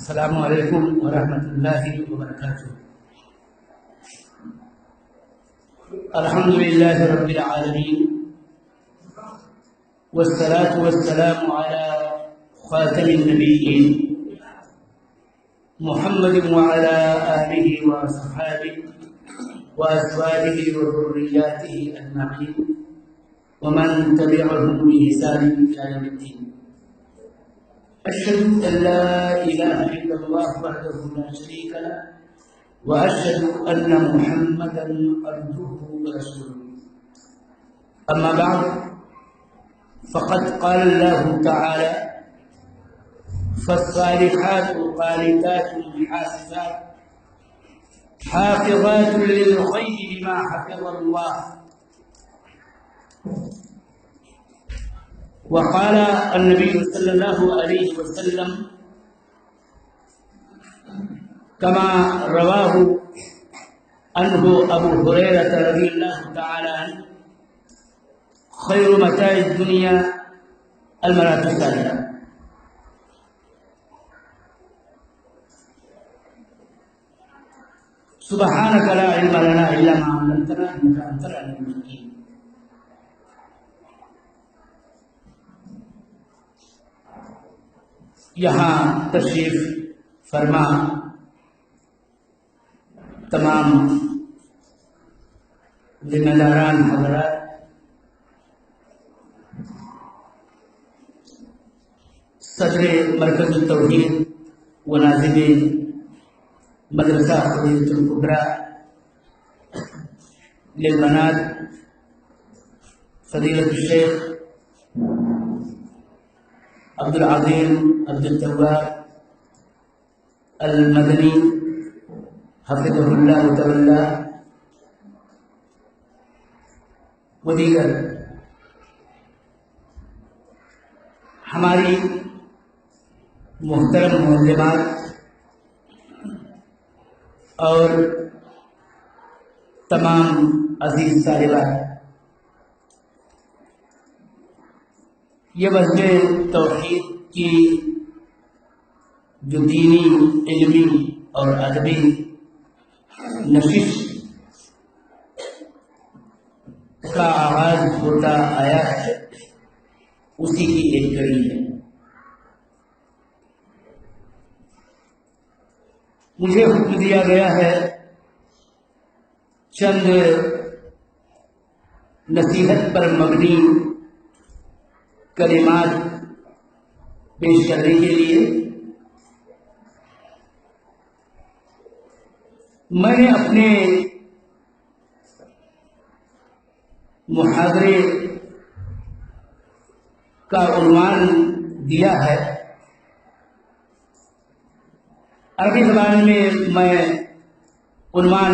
السلام علیکم ورحمۃ اللہ وبرکاتہ۔ الحمد للہ رب العالمین والصلاة والسلام على خاتم النبیین محمد وعلى آلہ وصحبہ وأزواجه وذرياته أجمعين ومن تبعهم بإحسان إلى يوم الدين۔ أشهد أن لا إله إلا الله وحده لا شريك له وأشهد أن محمدا عبده ورسوله، أما بعد فقد قال الله تعالى: فالصالحات قانتات حافظات حافظات للغيب بما حفظ الله، وقال النبي صلى الله عليه وسلم كما رواه عنه أبو هريرة رضي الله تعالى عنه: خير متاع الدنيا المرأة الصالحة۔ سبحانك لا علم لنا إلا ما علمتنا إنك أنت العليم الحكيم۔ یہاں تشریف فرما تمام ذمہ داران حضرات، صدر مرکز التوحید و ناظم مدرسہ فضیلۃ الکبریٰ للبنات فضیلۃ الشیخ عبد العظیم عبد الجواد المدنی حفظہ اللہ تعالی و دیگر ہماری محترم معلمات اور تمام عزیز طالبات، یہ وجہ توحید کی جو دینی، علمی اور ادبی نشست کا آغاز ہوتا آیا ہے، اسی کی ایک کڑی ہے۔ مجھے حکم دیا گیا ہے چند نصیحت پر مبنی کلمات پیش کرنے کے لیے۔ میں نے اپنے محاضرے کا عنوان دیا ہے، عربی زبان میں میں عنوان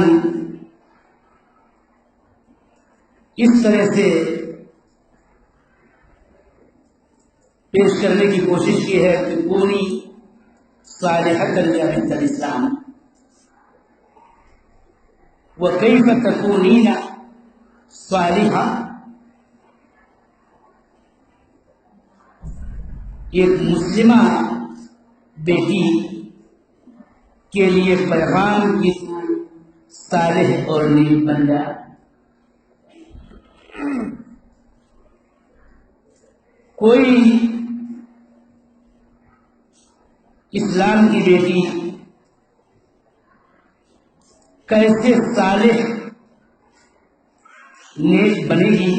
اس طرح سے پیش کرنے کی کوشش کی ہے کہ کونی صالحۃ یا بنت الاسلام وکیف تکونین صالحہ۔ ایک مسلمہ بیٹی کے لیے پیغام کی صالح اور نیک بن جائے۔ کوئی اسلام کی بیٹی کیسے صالح نیک بنے گی،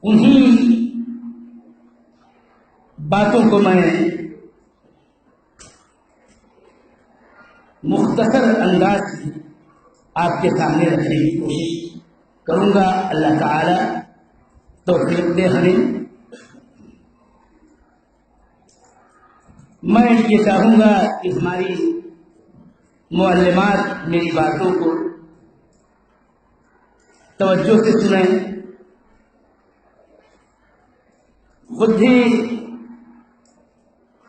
انہی باتوں کو میں مختصر انداز سے آپ کے سامنے رکھنے کی کوشش کروں گا۔ اللہ تعالی توفیق دے ہمیں۔ میں یہ چاہوں گا کہ ہماری معلمات میری باتوں کو توجہ سے سنیں، خود بھی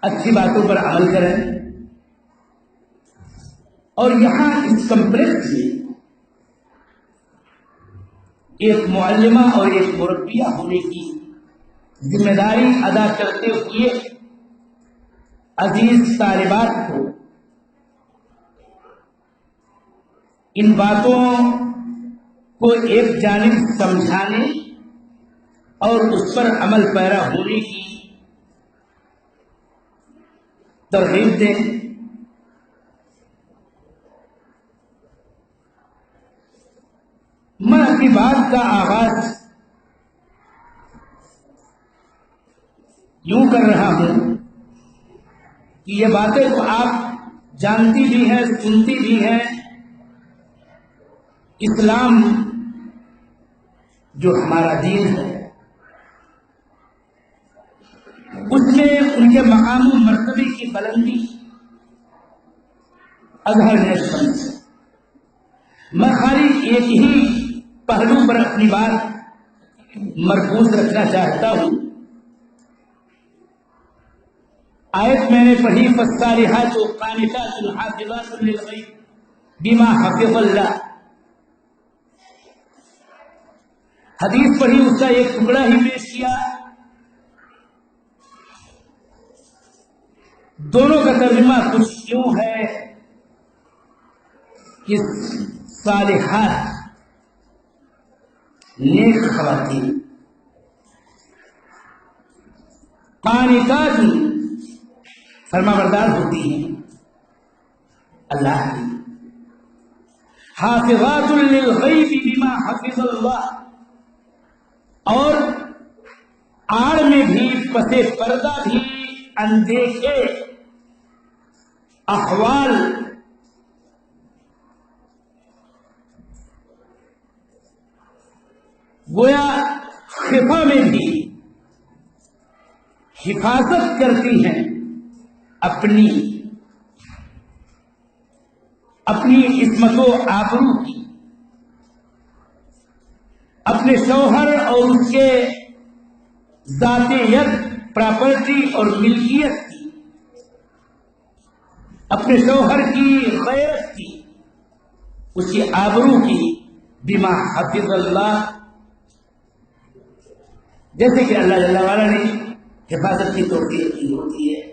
اچھی باتوں پر عمل کریں، اور یہاں اس کمپلیکس میں ایک معلمہ اور ایک مربیہ ہونے کی ذمہ داری ادا کرتے ہوئے عزیز طالبات کو ان باتوں کو ایک جانب سمجھانے اور اس پر عمل پیرا ہونے کی ترغیب دیں. میں اپنی بات کا آغاز یوں کر رہا ہوں کہ یہ باتیں تو آپ جانتی بھی ہیں، سنتی بھی ہیں. اسلام جو ہمارا دین ہے اس میں ان کے مقام و مرتبے کی بلندی اظہر نیشنل ہے. میں خالی ایک ہی پہلو پر اپنی بات مرکوز رکھنا چاہتا ہوں. آیت میں نے پڑھی فالصالحات قانتات حافظات للغیب بما حفظ اللہ. حدیث پڑھی، اس کا ایک ٹکڑا ہی پیش کیا. دونوں کا ترجمہ کچھ یوں ہے کہ صالحات نیک خواتین، قانتات فرما بردار ہوتی ہیں اللہ کی، حافظات للغیب بما حفظ اللہ، اور آڑ میں بھی پس پردہ بھی اندیکھے احوال گویا خفا میں بھی حفاظت کرتی ہیں اپنی عصمت و آبرو کی، اپنے شوہر اور اس کے ذات ید پراپرٹی اور ملکیت کی، اپنے شوہر کی غیرت کی، اس کی آبرو کی، بما حفظ اللہ، جیسے کہ اللہ جل وعلا نے حفاظت کی توفیق کی ہوتی ہے.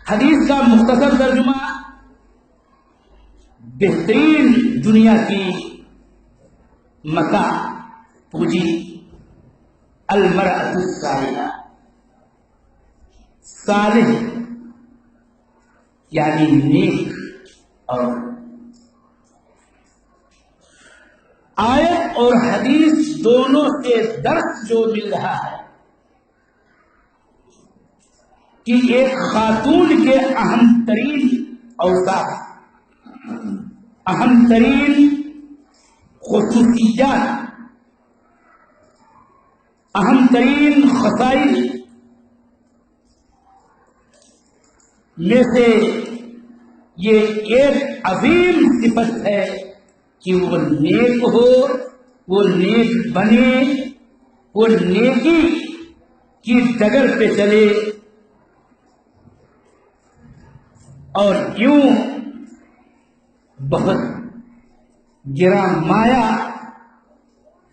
حدیث کا مختصر ترجمہ بہترین دنیا کی متاع پوجی المرأة الصالحہ، صالح یعنی نیک. اور آیت اور حدیث دونوں سے درس جو مل رہا ہے کہ ایک خاتون کے اہم ترین اوصاف، اہم ترین خصوصیات، اہم ترین خصائص میں سے یہ ایک عظیم صفت ہے کہ وہ نیک ہو، وہ نیک بنے، وہ نیکی کی ڈگر پہ چلے، اور یوں بہت گراں مایا،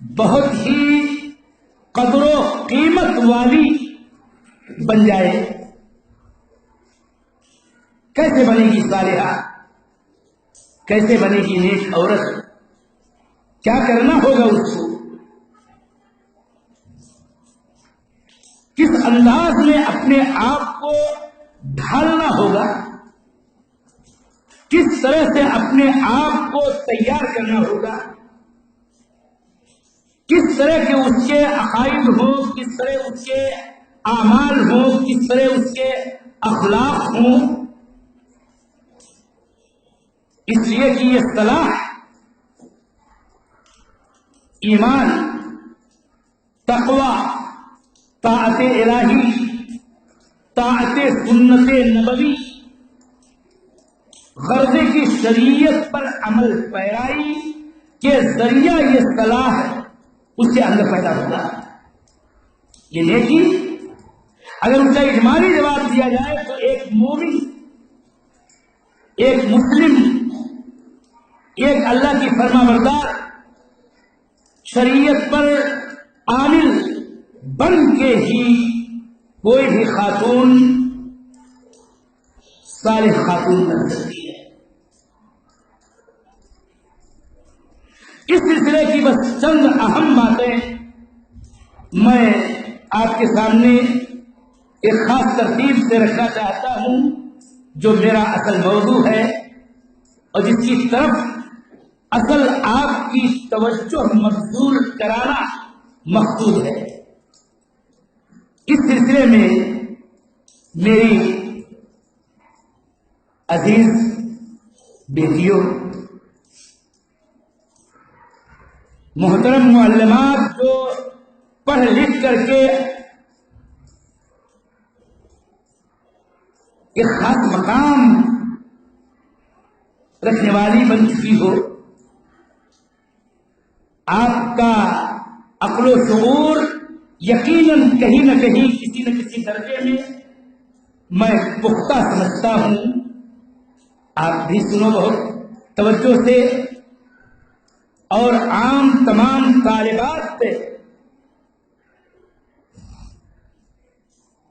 بہت ہی قدر و قیمت والی بن جائے. کیسے بنے گی صالحہ؟ کیسے بنے گی نیک عورت؟ کیا کرنا ہوگا اس کو؟ کس انداز میں اپنے آپ کو ڈھالنا ہوگا؟ کس طرح سے اپنے آپ کو تیار کرنا ہوگا؟ کس طرح کے اس کے عقائد ہوں، کس طرح اس کے اعمال ہوں، کس طرح اس کے اخلاق ہوں؟ اس لیے کہ یہ صلاح ایمان، تقوی، طاعت الہی، طاعت سنت نبوی، غرض کی شریعت پر عمل پیرائی کے ذریعہ یہ صلاح اس کے اندر پیدا ہوگا. یہ نیکی اگر اس کا اجمالی جواب دیا جائے تو ایک مومن، ایک مسلم، ایک اللہ کی فرما بردار، شریعت پر عامل بن کے ہی کوئی بھی خاتون صالح خاتون بن سکتی ہے۔ اس سلسلے کی بس چند اہم باتیں میں آپ کے سامنے ایک خاص ترتیب سے رکھنا چاہتا ہوں، جو میرا اصل موضوع ہے اور جس کی طرف اصل آپ کی توجہ مبذول کرانا مقصود ہے۔ اس سلسلے میں میری عزیز بیٹیوں، محترم معلمات جو پڑھ لکھ کر کے ایک خاص مقام رکھنے والی بن چکی ہو، آپ کا عقل و شعور یقیناً کہیں نہ کہیں کسی نہ کسی درجے میں پختہ سمجھتا ہوں۔ آپ بھی سنو بہت توجہ سے، اور عام تمام طالبات سے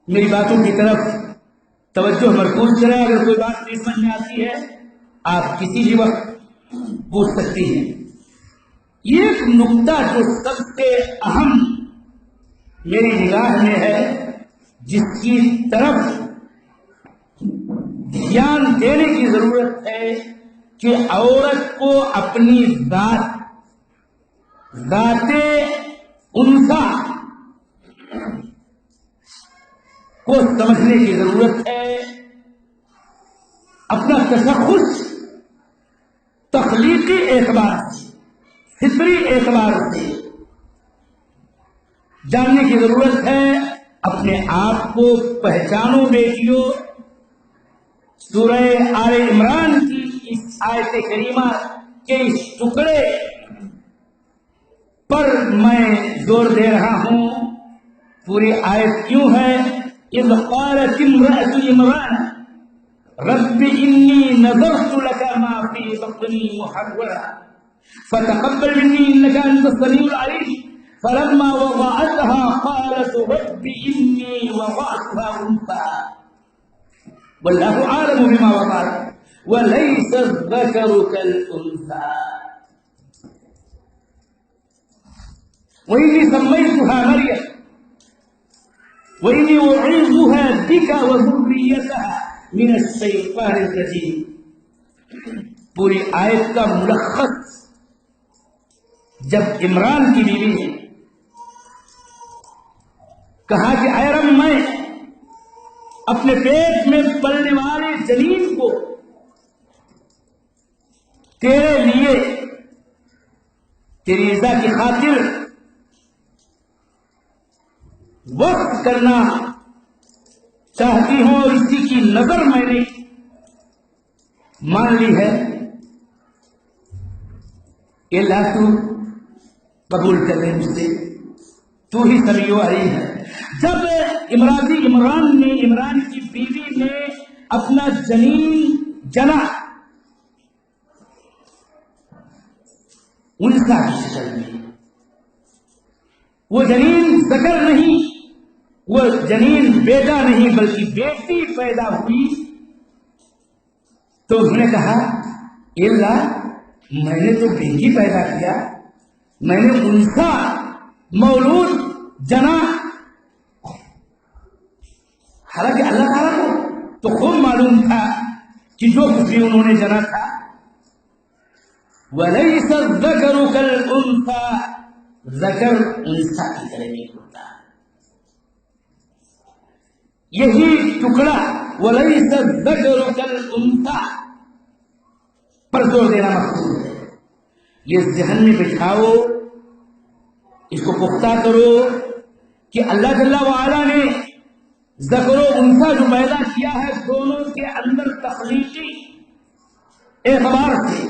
میری باتوں کی طرف توجہ مرکوز کریں۔ اگر کوئی بات نہیں سمجھ میں آتی ہے آپ کسی بھی وقت پوچھ سکتی ہیں۔ یہ ایک نقطہ جو سب سے اہم میری نگاہ میں ہے، جس کی طرف دھیان دینے کی ضرورت ہے کہ عورت کو اپنی ذات انثی کو سمجھنے کی ضرورت ہے، اپنا تشخص تخلیقی اعتبار سے، فطری اعتبار سے جاننے کی ضرورت ہے۔ اپنے آپ کو پہچانو بیٹیوں۔ سورہ آل عمران کی اس آیت کریمہ کے اس ٹکڑے پر میں زور دے رہا ہوں۔ پوری آیت کیوں ہے؟ اذ قالت امرأة عمران رب انی نذرت لك ما في بطنی محررا فتقبل مني انك انت السميع العليم فلما وضعتها قالت رب انی وضعتها انثى والله اعلم بما وضعت وليس الذكر كالانثى وإني سميتها مريم وإني أعيذها بك وذريتها من الشيطان الرجيم۔ پوری آیت کا ملخص جب عمران کی بیوی نے کہا کہ اے رب میں اپنے پیٹ میں پلنے والے جنین کو تیرے لیے تیری رضا کی خاطر وقف کرنا چاہتی ہوں، اور اسی کی نظر میں نے مان لی ہے، اللہ تو قبول کر لے مجھ سے، تو ہی سمیع علیم ہے۔ جب عمران کی بیوی نے اپنا جنین جنا، انثی کی شکل میں، وہ جنین ذکر نہیں، وہ جنین بیٹا نہیں بلکہ بیٹی پیدا ہوئی، تو اس نے کہا اللہ میں نے تو بیٹی پیدا کیا، میں نے انثی مولود جنا، حالانکہ اللہ تعالیٰ کو تو خوب معلوم تھا کہ جو کچھ بھی انہوں نے جنا تھا۔ وَلَيْسَ الذَّكَرُ كَالْأُنثَىٰ، ذکر انثی کی طرح نہیں ہوتا۔ یہی ٹکڑا وَلَيْسَ الذَّكَرُ كَالْأُنثَىٰ پر زور دینا مقصود ہے۔ یہ ذہن میں بٹھاؤ، اس کو پختہ کرو کہ اللہ جل وعلا نے ذکر و انثی جو پیدا کیا ہے، دونوں کے اندر تخلیقی اعتبار سے،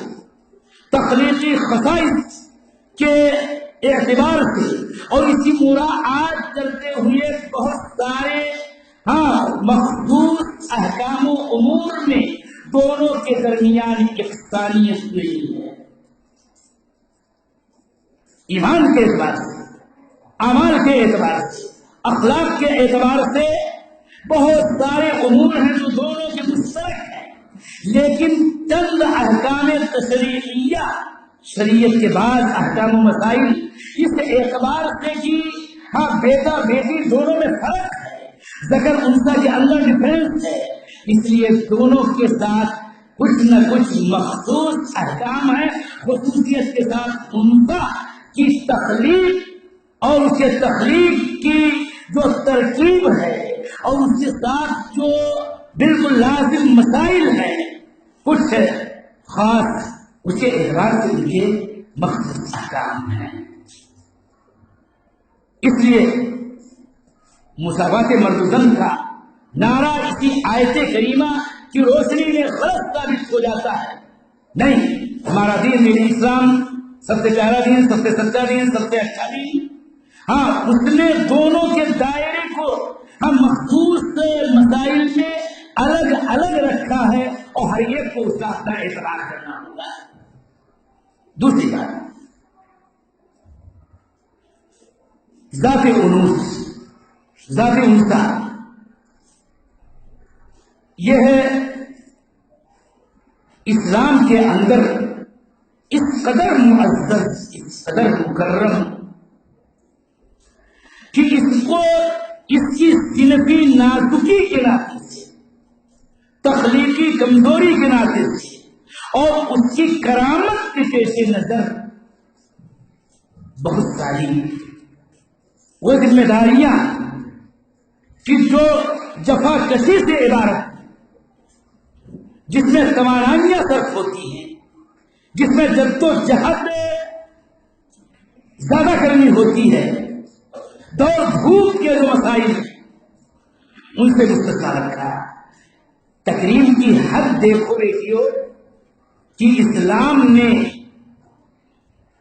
تخلیقی خصائص کے اعتبار سے، اور اسی مراعات چلتے ہوئے بہت سارے مخصوص احکام و امور میں دونوں کے درمیان یکسانیت نہیں ہے۔ ایمان کے اعتبار سے، اعمال کے اعتبار سے، اخلاق کے اعتبار سے بہت سارے امور ہیں جو دونوں کے مشترک ہیں، لیکن چند احکام تشریعیہ، شریعت کے بعد احکام و مسائل، اس اعتبار سے کہ ہاں بیٹا بیٹی دونوں میں فرق ہے، ذکر انثیٰ کے اندر ڈفرینس ہے، اس لیے دونوں کے ساتھ کچھ نہ کچھ مخصوص احکام ہے، خصوصیت کے ساتھ انثیٰ کی تخلیق اور اس کے تخلیق کی جو ترکیب ہے اور اس کے ساتھ جو بالکل لازم مسائل ہیں، کچھ خاص اس کے اعتبار سے ان کے مخصوص احکام ہیں۔ اس لیے مساوات مرد و زن کا نعرہ اسی آیت کریمہ کی روشنی میں غلط ثابت ہو جاتا ہے۔ نہیں، ہمارا دین دین اسلام سب سے پیارا دین، سب سے سچا دین، سب سے اچھا دین، ہاں اس نے دونوں کے دائرے کو ہم مخصوص مسائل میں الگ الگ رکھا ہے اور ہر ایک کو اس کا اپنا اعتبار کرنا ہوگا۔ دوسری بات، ذات انوث، ذات انثیٰ، یہ ہے اسلام کے اندر اس قدر معزز، اس قدر مکرم کہ اس کو اس کی صنفی نازکی کے ناطے سے، تخلیقی کمزوری کے ناطے سے اور اس کی کرامت کے پیش نظر بہت ساری وہ ذمہ داریاں کہ جو جفا کشی سے عبارت، جس میں توانائیاں صرف ہوتی ہیں، جس میں جد و جہد زیادہ کرنی ہوتی ہے، دوڑ دھوپ کے جو مسائل ان سے مستثنیٰ رکھا۔ تکریم کی حد دیکھو بیٹیو کہ اسلام نے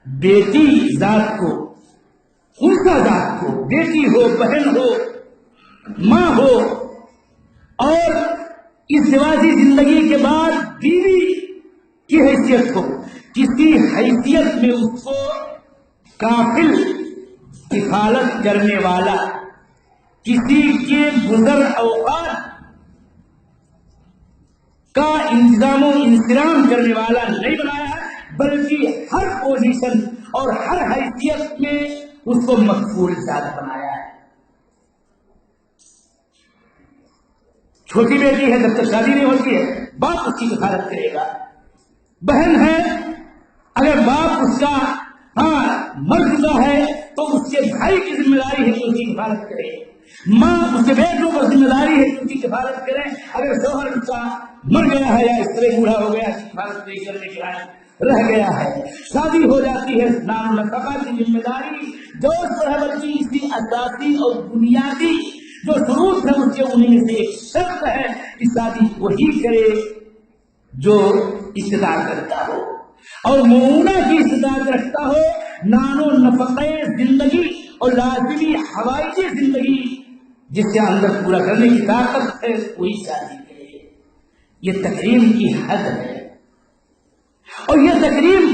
بیٹی ذات کو، انثیٰ ذات کو، بیٹی ہو، بہن ہو، ماں ہو، اور اس زواجی زندگی کے بعد بیوی کی حیثیت ہو، کسی حیثیت میں اس کو کافل، کفالت کرنے والا، کسی کے گزر اوقات کا انتظام و انصرام کرنے والا نہیں بنایا ہے، بلکہ ہر پوزیشن اور ہر حیثیت میں اس کو مقبول ذات بنایا ہے۔ چھوٹی بیٹی ہے، جب تک شادی نہیں ہوتی ہے باپ اس کی کفالت کرے گا۔ بہن ہے، اگر باپ اس کا مر چکا ہے تو اس کے بھائی کی ذمہ داری ہے کہ اس کی کفالت کرے۔ ماں اس کے بیٹوں پر ذمہ داری ہے کہ اس کی کفالت کرے۔ اگر شوہر اس کا مر گیا ہے یا اس طرح بوڑھا ہو گیا، کفالت نہیں کرنے کے لائق رہ گیا ہے، شادی ہو جاتی ہے، نام و نفقہ کی ذمہ داری جو اس پر ہے، بلکہ اس کی اساسی اور بنیادی جو شروط ہے اس کے انہیں سے ایک شرط ہے کہ شادی وہی کرے جو استطاعت کرتا ہو اور معونہ کی استطاعت رکھتا ہو، نان و نفقے زندگی اور لازمی حوائجی زندگی جس کے اندر پورا کرنے کی طاقت ہے وہی شادی کرے۔ یہ تکریم کی حد ہے، اور یہ تکریم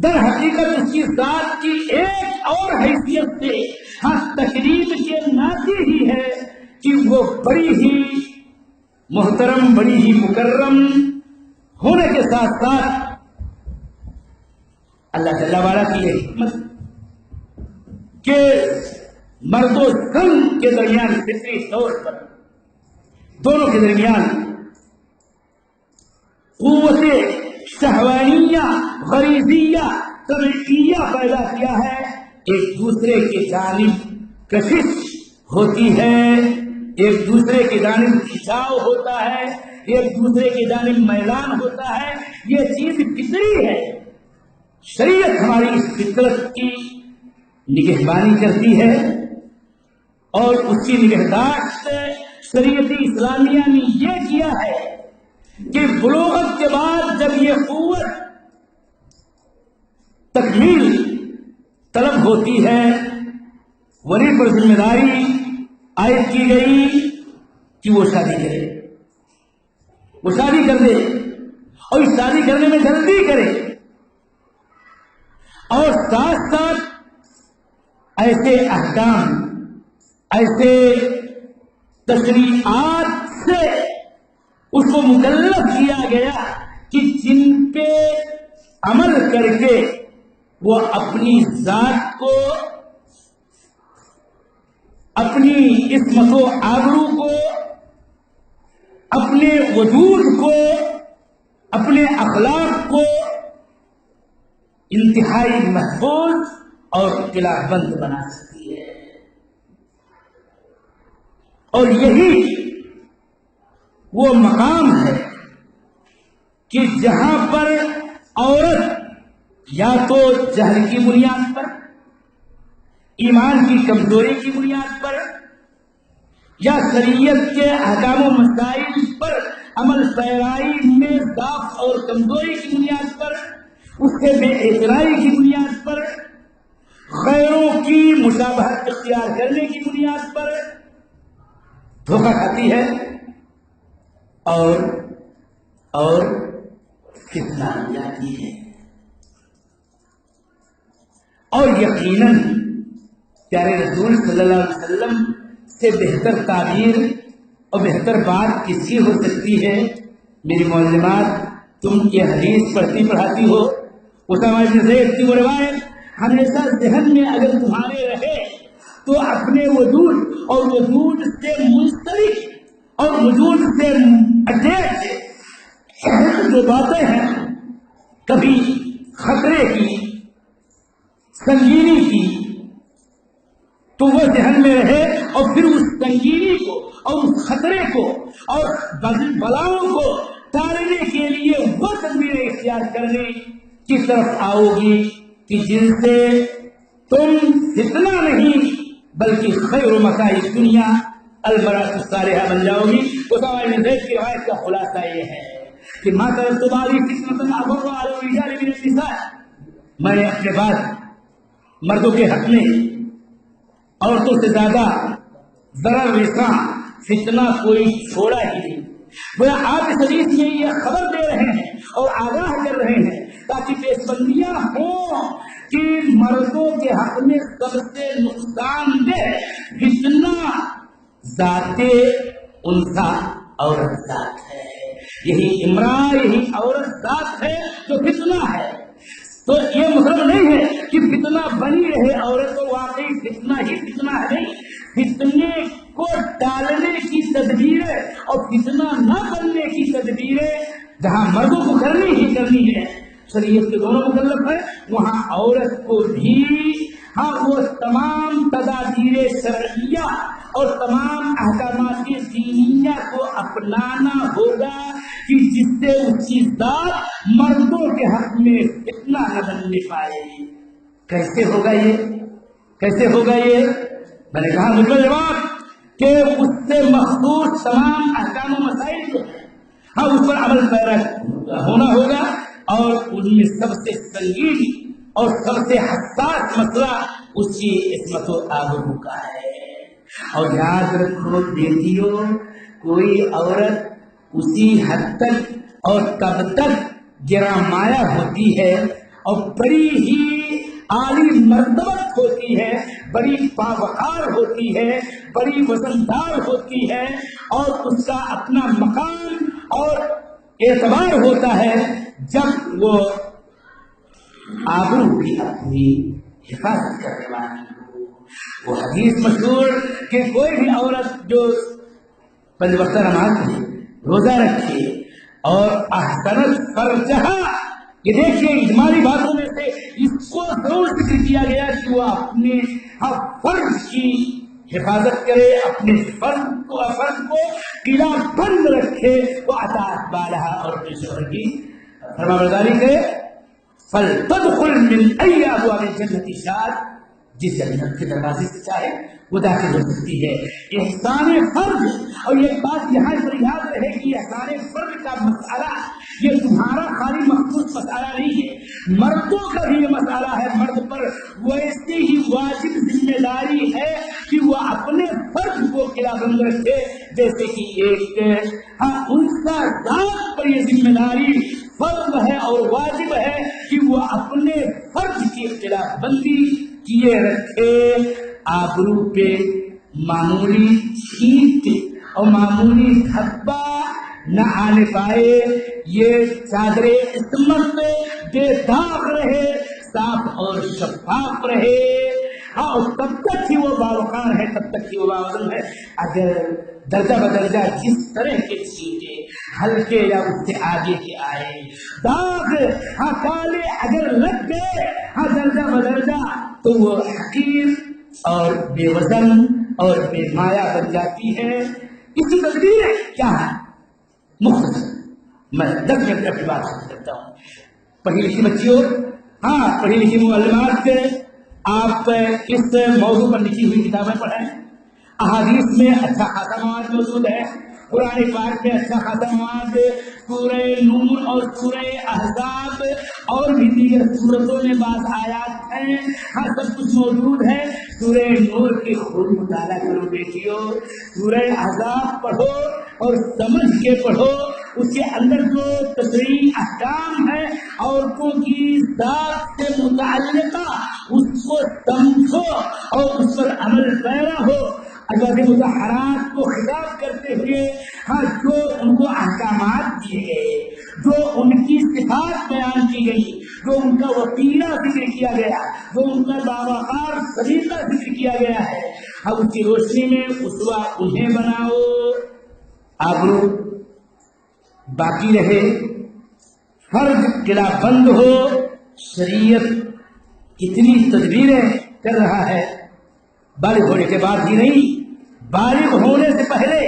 در حقیقت اس کی ذات کی ایک اور حیثیت سے تکریم کے ناطے ہی ہے کہ وہ بڑی ہی محترم، بڑی ہی مکرم ہونے کے ساتھ ساتھ اللہ تعالیٰ والا کی یہ حکمت کہ مرد و زن کے درمیان فطری طور پر دونوں کے درمیان قوت شہوانیہ، غریزیہ، طبیعیہ پیدا کیا ہے، ایک دوسرے کی جانب کشش ہوتی ہے، ایک دوسرے کی جانب کھچاؤ ہوتا ہے، ایک دوسرے کی جانب میلان ہوتا ہے۔ یہ چیز فطری ہے، شریعت ہماری اس فطرت کی نگہبانی کرتی ہے اور اس کی نگہداشت شریعت اسلامیہ نے یہ کیا ہے کہ بلوغت کے بعد جب یہ قوت تکمیل طلب ہوتی ہے، ولی پر ذمہ داری عائد کی گئی کہ وہ شادی کرے، وہ شادی کر دے اور اس شادی کرنے میں جلدی کرے، اور ساتھ ساتھ ایسے احکام، ایسے تشریعات سے اس کو مکلف کیا گیا کہ جن پہ عمل کر کے وہ اپنی ذات کو، اپنی عصمت و آبرو کو، اپنے وجود کو، اپنے اخلاق کو انتہائی محفوظ اور قلعہ بند بنا سکتی ہے. اور یہی وہ مقام ہے کہ جہاں پر عورت یا تو جہل کی بنیاد پر، ایمان کی کمزوری کی بنیاد پر، یا شریعت کے احکام و مسائل پر عمل پیرائی میں ضعف اور کمزوری کی بنیاد پر، اس کے بے اعتنائی کی بنیاد پر، غیروں کی مشابہت اختیار کرنے کی بنیاد پر دھوکہ کھاتی ہے اور فتنہ ہو جاتی ہے. اور یقیناً پیارے رسول صلی اللہ علیہ وسلم سے بہتر تعبیر اور بہتر بات کس کی ہو سکتی ہے؟ میری معلمات، تم یہ حدیث پڑھتی پڑھاتی ہو، اسامہ بن زید کی وہ روایت ہمیشہ ذہن میں اگر تمہارے رہے تو اپنے وجود اور وجود سے منسلک اور وجود سے اٹیچ جو باتیں ہیں، کبھی خطرے کی، سنگینی کی، تو وہ ذہن میں رہے اور پھر اس سنگینی کو اور اس خطرے کو اور بلاؤں کو ٹالنے کے لیے وہ تدبیریں اختیار کرنے کی طرف آؤ گی کہ جن سے تم فتنہ نہیں بلکہ خیر و مسائل دنیا البرات الصالحہ بن جاؤ گی. اسامہ بن زید کی روایت کا خلاصہ یہ ہے کہ ما ترکت بعدی فتنة أضر على الرجال من النساء، میں نے اپنے بعد مردوں کے حق میں عورتوں سے زیادہ ضرر رساں فتنہ کوئی چھوڑا ہی نہیں. وہ آپ اس حدیث میں یہ خبر دے رہے ہیں اور آگاہ کر رہے ہیں تاکہ پیش بندیاں ہوں کہ مردوں کے حق میں سب سے نقصان دہ فتنہ ذات انثى عورت ذات ہے. یہی امرأة، یہی عورت ذات ہے جو فتنہ ہے. تو یہ مطلب نہیں ہے کہ فتنہ بنی رہے عورت، تو واقعی فتنہ ہی فتنہ ہے نہیں. فتنے کو ٹالنے کی تدبیریں اور فتنہ نہ بننے کی تدبیریں جہاں مردوں کو کرنی ہی کرنی ہے، شریعت کے دونوں مکلف ہے، وہاں عورت کو بھی وہ تمام تدابیر شرعیہ اور تمام احکامات دینیہ کو اپنانا ہوگا کہ جس سے اس کی ذات مردوں کے حق میں فتنہ نہ بننے پائے. کیسے ہوگا یہ؟ کیسے ہوگا یہ؟ میں نے کہا مجھے جواب کہ اس سے مخصوص تمام احکام و مسائل جو ہیں اس پر عمل پیرا ہونا ہوگا، اور ان میں سب سے سنگین اور سب سے حساس مسئلہ اس کی عصمت و آبرو کا ہے. اور یاد رکھو بیٹیوں، کوئی عورت اسی حد تک اور تب تک گراں مایہ ہوتی ہے اور بڑی ہی عالی مرتبت ہوتی ہے، بڑی باوقار ہوتی ہے، بڑی وزندار ہوتی ہے، اور اس کا اپنا مقام اور اعتبار ہوتا ہے جب وہ آبرو کی اپنی حفاظت کرنے والی ہو. وہ حدیث مشہور کہ کوئی بھی عورت جو 5 وقت نماز پڑھے، روزہ رکھے اور احسنت فرجہا، یہ دیکھیے اجمالی باتوں میں سے اس کو ضرور ذکر کیا گیا کہ وہ اپنے فرض کی حفاظت کرے، اپنے فرض کو قلعہ بند رکھے، وہ اطاعت بالہا اور پیشور کی فرمانبرداری کرے. فلتدخل من ای ابواب الجنت شاءت، جس جنت کے دروازے سے چاہے وہ داخل ہو سکتی ہے. احسان فرض، اور یہ بات یہاں پر یاد رہے کہ احسان فرض کا مسئلہ یہ تمہارا خالی مخصوص مسئلہ نہیں ہے، مردوں کا بھی یہ مسئلہ ہے. مرد پر ویسی ہی واجب ذمہ داری ہے کہ وہ اپنے فرض کو قلعہ بند رکھے جیسے کہ ایک انثى ذات پر یہ ذمہ داری فرض ہے اور واجب ہے کہ وہ اپنے فرض کی خلاف بندی کیے رکھے. آبرو پہ معمولی چھینٹ اور معمولی دھبا نہ آنے پائے، یہ چادر عصمت بے داغ رہے، صاف اور شفاف رہے، اور تب تک ہی وہ باوقار ہے، تب تک ہی وہ باوزن ہے۔ اگر درجہ بدرجہ جس طرح کے چھینٹے ہلکے یا اس سے آگے کے آئے، داغ کالے اگر لگ گئے درجہ بدرجہ، تو وہ حقیر اور بے وزن اور بے مایا بن جاتی ہے۔ اس کی تدبیر کیا ہے؟ مختصر میں 10 منٹ اپنی بات کرتا ہوں۔ پڑھی لکھی بچیوں، پڑھی لکھی معلمات، آپ اس موضوع پر لکھی ہوئی کتابیں پڑھیں، احادیث میں اچھا خاصا مواد موجود ہے، قرآن پاک میں اچھا خاصا مواد، سورہ نور اور سورہ احزاب اور بھی دیگر سورتوں میں بعض آیات ہیں، سب کچھ موجود ہے۔ سورہ نور کی خود مطالعہ کرو بیٹیو، سورہ احزاب پڑھو اور سمجھ کے پڑھو، اس کے اندر جو تشریعی احکام ہے عورتوں کی ذات سے متعلقہ، اس کو سمجھو اور اس پر عمل پیرا ہو۔ ازواج مطہرات کو خطاب کرتے ہوئے جو ان کو احکامات دیے گئے، جو ان کی صفات بیان کی گئی، جو ان کا وقیرہ ذکر کیا گیا، جو ان کا باوقار سلیقہ ذکر کیا گیا ہے، اب اس کی روشنی میں اسوہ انہیں بناؤ۔ آبرو باقی رہے، فرض قلعہ بند ہو، شریعت کتنی تدبیریں کر رہا ہے، بالغ ہونے کے بعد ہی نہیں، بالغ ہونے سے پہلے۔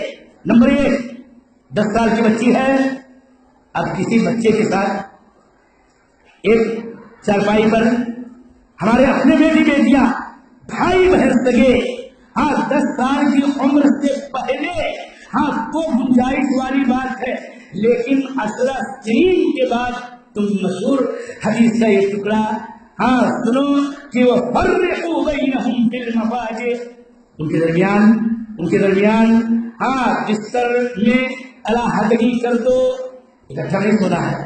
نمبر 1، 10 سال کی بچی ہے، اب کسی بچے کے ساتھ ایک چارپائی پر، ہمارے اپنے بیٹی بیٹیاں، بھائی بہن سگے، 10 سال کی عمر سے پہلے تو گنجائش والی بات ہے، لیکن 18 سنین کے بعد تم مشہور حدیث کا یہ ٹکڑا سنو کہ وہ فرقوا بینہم بالمضاجع، ان کے درمیان بستر میں علیحدگی کر دو۔ اکٹھا نہیں سونا ہے،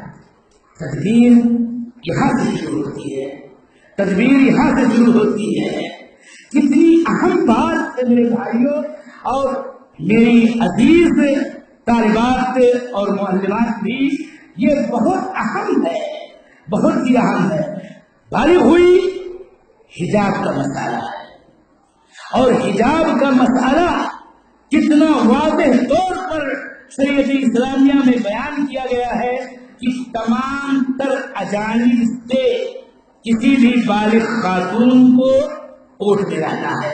تدبیر یہاں سے شروع ہوتی ہے، تدبیر یہاں سے شروع ہوتی ہے۔ کتنی اہم بات ہے میرے بھائیوں اور میری عزیز طالبات اور معلمات بھی، یہ بہت اہم ہے، بہت ہی اہم ہے۔ بالغ ہوئی، حجاب کا مسئلہ ہے، اور حجاب کا مسئلہ کتنا واضح طور پر شریعت اسلامیہ میں بیان کیا گیا ہے کہ تمام تر اجانب سے کسی بھی بالغ خاتون کو کوٹ میں رہنا ہے،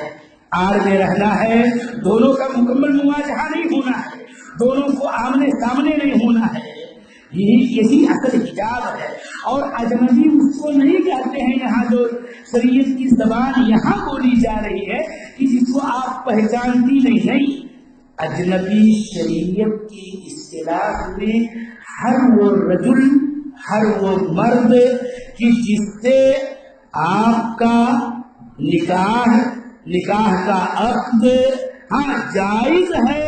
آڑ میں رہنا ہے، دونوں کا مکمل مواجہہ نہیں ہونا ہے، دونوں کو آمنے سامنے نہیں ہونا ہے، یہی اصل حجاب ہے۔ اور اجنبی اس کو نہیں کہتے ہیں، یہاں جو شریعت کی زبان یہاں بولی جا رہی ہے کہ جس کو آپ پہچانتی نہیں، اجنبی شریعت کی اصطلاح میں ہر وہ رجل، ہر وہ مرد کہ جس سے آپ کا نکاح کا عقد جائز ہے،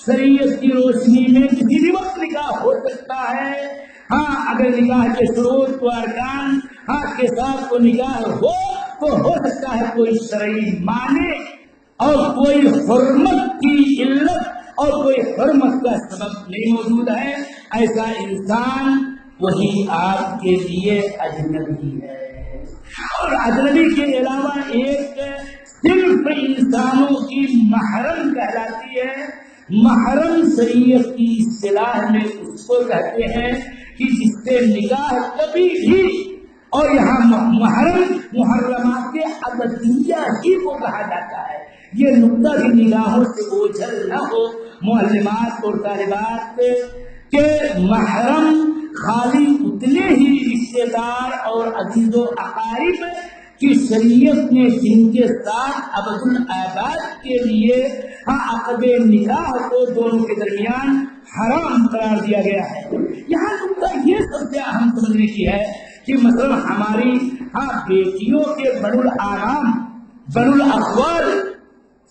شریعت کی روشنی میں کسی بھی وقت نکاح ہو سکتا ہے۔ اگر نکاح کے شروط و ارکان کے ساتھ وہ نکاح ہو تو ہو سکتا ہے کوئی شرعی معنی اور کوئی حرمت کی علت اور کوئی حرمت کا سبب نہیں موجود ہے، ایسا انسان وہی آپ کے لیے اجنبی ہے۔ اور اجنبی کے علاوہ ایک صرف انسانوں کی محرم کہلاتی ہے۔ محرم شریعت کی اصطلاح میں اس کو کہتے ہیں کہ جس سے نکاح کبھی بھی، اور یہاں محرم محرمات ابدیہ ہی کو کہا جاتا ہے، یہ نقطہ بھی نگاہوں سے اوجھل نہ ہو معلمات اور طالبات کہ محرم خالی اتنے ہی رشتے دار اور عزیز و اقارب کی شریعت نے جن کے ساتھ ابد الآباد کے لیے عقد نکاح کو دونوں کے درمیان حرام قرار دیا گیا ہے۔ یہاں نقطہ یہ سب سے اہم سمجھنے کی ہے کہ مثلا ہماری بیٹیوں کے بنو الاعمام، بنو الاخوال،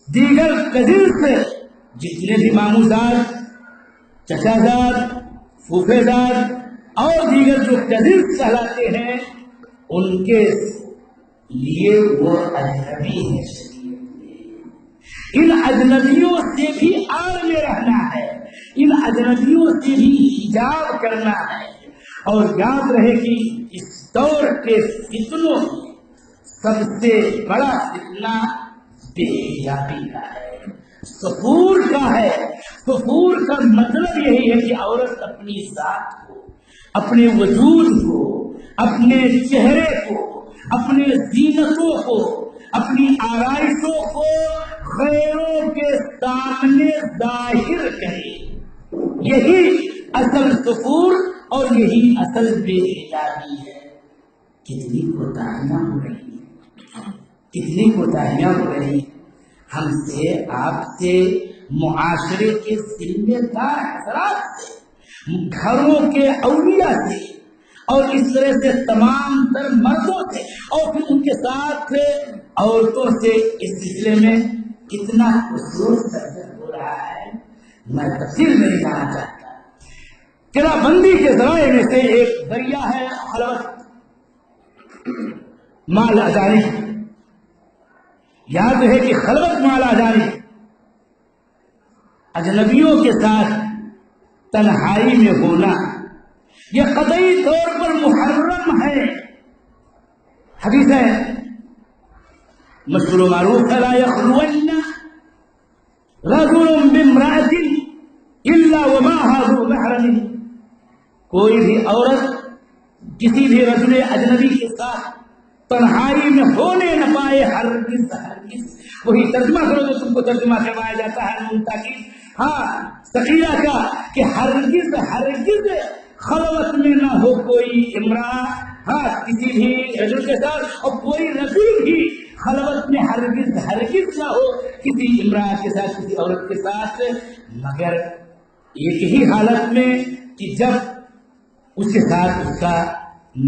دیگر کزنس جتنے بھی ماموں زاد، چچا زاد، پھوپھے زاد اور دیگر جو کزنس کہلاتے ہیں، ان کے لیے وہ اجنبی ہے۔ ان اجنبیوں سے بھی آڑ میں رہنا ہے، ان اجنبیوں سے بھی حجاب کرنا ہے. اور یاد رہے کہ اس دور کے فتنوں میں سب سے بڑا فتنہ بے حجابی کا ہے، سفور کا ہے. سفور کا مطلب یہی ہے کہ عورت اپنی ذات کو، اپنے وجود کو، اپنے چہرے کو، اپنے زینتوں کو، اپنی آرائشوں کو غیروں کے سامنے ظاہر کرے. یہی اصل سفور اور یہی اصل بے حجابی ہے. کتنی کوتاہیاں ہو رہی ہیں، کتنی کوتاہیاں ہو رہی ہیں ہم سے، آپ سے، معاشرے کے ذمہ دار حضرات سے، گھروں کے اولیاء سے، اور اس طرح سے تمام تر مردوں سے، اور پھر ان کے ساتھ عورتوں سے. اس سلسلے میں کتنا قصور سرزد ہو رہا ہے میں تفصیل نہیں جانا چاہتا. قلعہ بندی کے ذرائع میں سے ایک ذریعہ ہے خلوت، مال اداری. یاد ہے کہ خلوت مال اداری، اجنبیوں کے ساتھ تنہائی میں ہونا، یہ قطعی طور پر محرم ہے. حدیث ہے مشہور و معروف، لا يخلون رجل بامرأة الا ومعها ذو محرم. کوئی بھی عورت کسی بھی رجل اجنبی کے ساتھ تنہائی میں ہونے نہ پائے، ہرگز ہرگز. وہی ترجمہ کرو جو تم کو ترجمہ کروایا جاتا ہے تاکہ ثقیلہ کا، کہ ہرگز ہرگز خلوت میں نہ ہو کوئی امرأہ کسی بھی رجل کے ساتھ، اور کوئی رجل بھی خلوت میں ہرگز ہرگز نہ ہو کسی امرأہ کے ساتھ، کسی عورت کے ساتھ، مگر ایک ہی حالت میں کہ جب اس کے ساتھ اس کا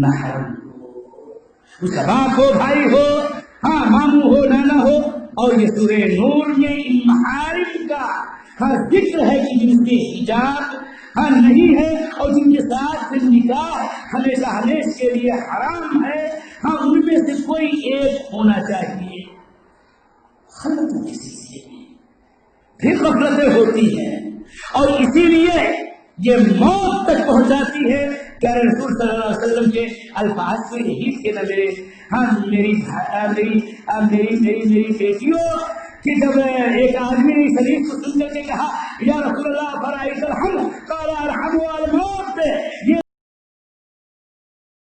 محرم ہو، اس کا باپ ہو، بھائی ہو، ماموں ہو، نانا ہو. اور یہ سورہ نور میں ان محارم کا ذکر ہے کہ جن سے حجاب نہیں ہے اور جن کے ساتھ نکاح ہمیشہ ہمیشہ کے لیے حرام ہے، ان میں سے کوئی ایک ہونا چاہیے. خلوت کسی سے پھر غفلتیں ہوتی ہیں، اور اسی لیے یہ موت تک پہنچاتی ہے. پیارے رسول صلی اللہ علیہ وسلم کے الفاظ تو یہی تھے نا میری بیٹیوں، کہ جب ایک آدمی نے اس حدیث کو سن کر کے کہا یا رسول اللہ فرائض الحم قال ارحم والموت، یہ